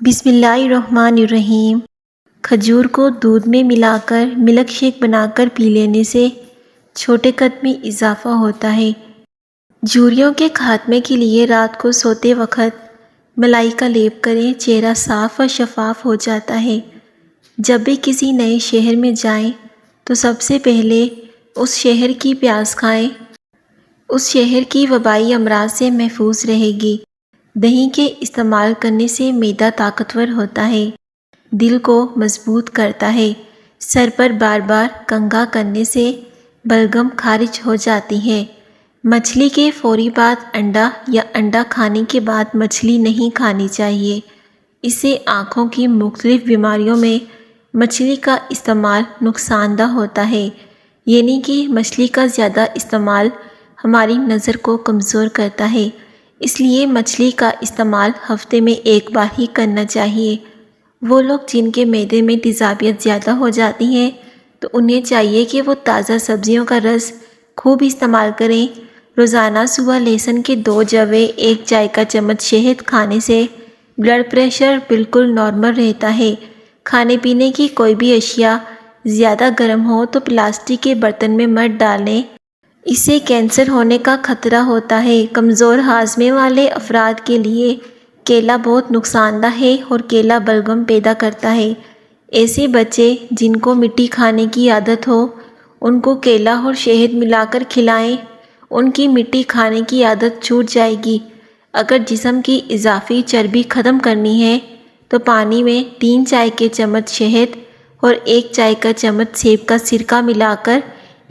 بسم اللہ الرحمن الرحیم۔ کھجور کو دودھ میں ملا کر ملک شیک بنا کر پی لینے سے چھوٹے قد میں اضافہ ہوتا ہے۔ جھریوں کے خاتمے کے لیے رات کو سوتے وقت ملائی کا لیپ کریں، چہرہ صاف اور شفاف ہو جاتا ہے۔ جب بھی کسی نئے شہر میں جائیں تو سب سے پہلے اس شہر کی پیاز کھائیں، اس شہر کی وبائی امراض سے محفوظ رہے گی۔ دہی کے استعمال کرنے سے معدہ طاقتور ہوتا ہے، دل کو مضبوط کرتا ہے۔ سر پر بار بار کنگھا کرنے سے بلغم خارج ہو جاتی ہے۔ مچھلی کے فوری بعد انڈا یا انڈا کھانے کے بعد مچھلی نہیں کھانی چاہیے، اس سے آنکھوں کی مختلف بیماریوں میں مچھلی کا استعمال نقصان دہ ہوتا ہے، یعنی کہ مچھلی کا زیادہ استعمال ہماری نظر کو کمزور کرتا ہے، اس لیے مچھلی کا استعمال ہفتے میں ایک بار ہی کرنا چاہیے۔ وہ لوگ جن کے معدے میں تیزابیت زیادہ ہو جاتی ہے تو انہیں چاہیے کہ وہ تازہ سبزیوں کا رس خوب استعمال کریں۔ روزانہ صبح لہسن کے 2 جوے 1 چائے کا چمچ شہد کھانے سے بلڈ پریشر بالکل نارمل رہتا ہے۔ کھانے پینے کی کوئی بھی اشیاء زیادہ گرم ہو تو پلاسٹک کے برتن میں مت ڈالیں، اس سے کینسر ہونے کا خطرہ ہوتا ہے۔ کمزور ہاضمے والے افراد کے لیے کیلا بہت نقصان دہ ہے اور کیلا بلغم پیدا کرتا ہے۔ ایسے بچے جن کو مٹی کھانے کی عادت ہو ان کو کیلا اور شہد ملا کر کھلائیں، ان کی مٹی کھانے کی عادت چھوٹ جائے گی۔ اگر جسم کی اضافی چربی ختم کرنی ہے تو پانی میں 3 چائے کے چمچ شہد اور 1 چائے کا چمچ سیب کا سرکہ ملا کر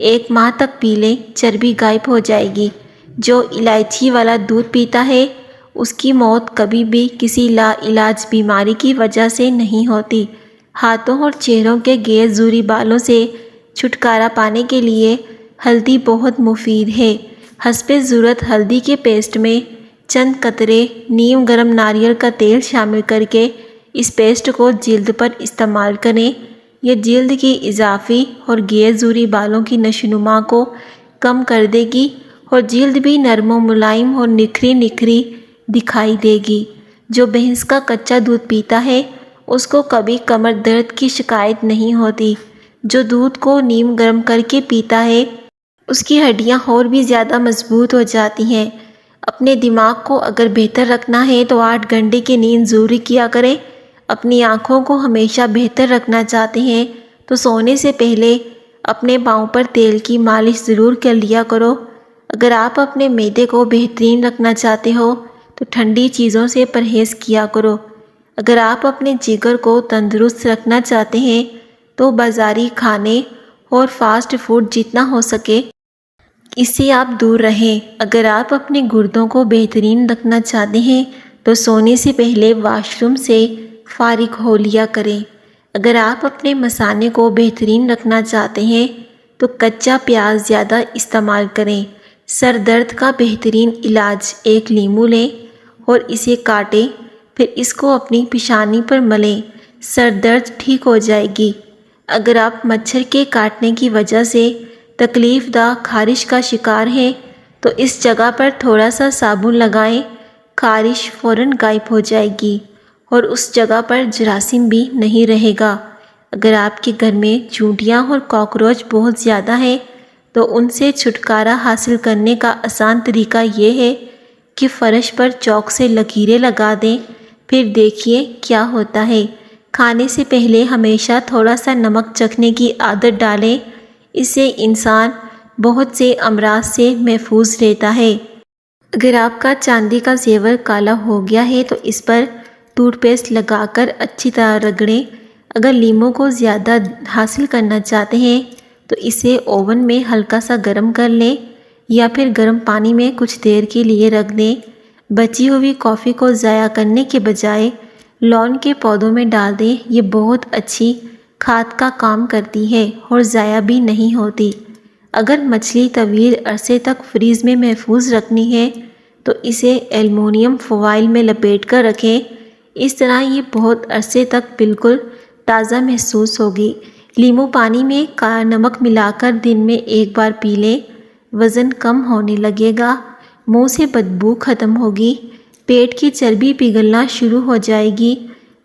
1 ماہ تک پی لیں، چربی غائب ہو جائے گی۔ جو الائچی والا دودھ پیتا ہے اس کی موت کبھی بھی کسی لا علاج بیماری کی وجہ سے نہیں ہوتی۔ ہاتھوں اور چہروں کے غیر ضروری بالوں سے چھٹکارا پانے کے لیے ہلدی بہت مفید ہے۔ حسب ضرورت ہلدی کے پیسٹ میں چند قطرے نیم گرم ناریل کا تیل شامل کر کے اس پیسٹ کو جلد پر استعمال کریں۔ یہ جلد کی اضافی اور غیر ضروری بالوں کی نشوونما کو کم کر دے گی اور جلد بھی نرم و ملائم اور نکھری نکھری دکھائی دے گی۔ جو بھینس کا کچا دودھ پیتا ہے اس کو کبھی کمر درد کی شکایت نہیں ہوتی۔ جو دودھ کو نیم گرم کر کے پیتا ہے اس کی ہڈیاں اور بھی زیادہ مضبوط ہو جاتی ہیں۔ اپنے دماغ کو اگر بہتر رکھنا ہے تو 8 گھنٹے کی نیند ضروری کیا کریں۔ اپنی آنکھوں کو ہمیشہ بہتر رکھنا چاہتے ہیں تو سونے سے پہلے اپنے پاؤں پر تیل کی مالش ضرور کر لیا کرو۔ اگر آپ اپنے معدے کو بہترین رکھنا چاہتے ہو تو ٹھنڈی چیزوں سے پرہیز کیا کرو۔ اگر آپ اپنے جگر کو تندرست رکھنا چاہتے ہیں تو بازاری کھانے اور فاسٹ فوڈ جتنا ہو سکے اس سے آپ دور رہیں۔ اگر آپ اپنے گردوں کو بہترین رکھنا چاہتے ہیں تو سونے سے پہلے واش روم سے فارغ ہو لیا کریں۔ اگر آپ اپنے مثانے کو بہترین رکھنا چاہتے ہیں تو کچا پیاز زیادہ استعمال کریں۔ سر درد کا بہترین علاج 1 لیموں لیں اور اسے کاٹیں، پھر اس کو اپنی پیشانی پر ملیں، سر درد ٹھیک ہو جائے گی۔ اگر آپ مچھر کے کاٹنے کی وجہ سے تکلیف دہ خارش کا شکار ہیں تو اس جگہ پر تھوڑا سا صابن لگائیں، خارش فوراً غائب ہو جائے گی اور اس جگہ پر جراثیم بھی نہیں رہے گا۔ اگر آپ کے گھر میں چونٹیاں اور کاکروچ بہت زیادہ ہیں تو ان سے چھٹکارا حاصل کرنے کا آسان طریقہ یہ ہے کہ فرش پر چاک سے لکیریں لگا دیں، پھر دیکھیے کیا ہوتا ہے۔ کھانے سے پہلے ہمیشہ تھوڑا سا نمک چکھنے کی عادت ڈالیں، اس سے انسان بہت سے امراض سے محفوظ رہتا ہے۔ اگر آپ کا چاندی کا زیور کالا ہو گیا ہے تو اس پر ٹوتھ پیسٹ لگا کر اچھی طرح رگڑیں۔ اگر لیموں کو زیادہ حاصل کرنا چاہتے ہیں تو اسے اوون میں ہلکا سا گرم کر لیں یا پھر گرم پانی میں کچھ دیر کے لیے رکھ دیں۔ بچی ہوئی کافی کو ضائع کرنے کے بجائے لون کے پودوں میں ڈال دیں، یہ بہت اچھی کھاد کا کام کرتی ہے اور ضائع بھی نہیں ہوتی۔ اگر مچھلی طویل عرصے تک فریز میں محفوظ رکھنی ہے تو اسے ایلومینیم فوائل میں لپیٹ کر رکھیں، اس طرح یہ بہت عرصے تک بالکل تازہ محسوس ہوگی۔ لیموں پانی میں کالا نمک ملا کر دن میں 1 بار پی لیں، وزن کم ہونے لگے گا، منہ سے بدبو ختم ہوگی، پیٹ کی چربی پگھلنا شروع ہو جائے گی،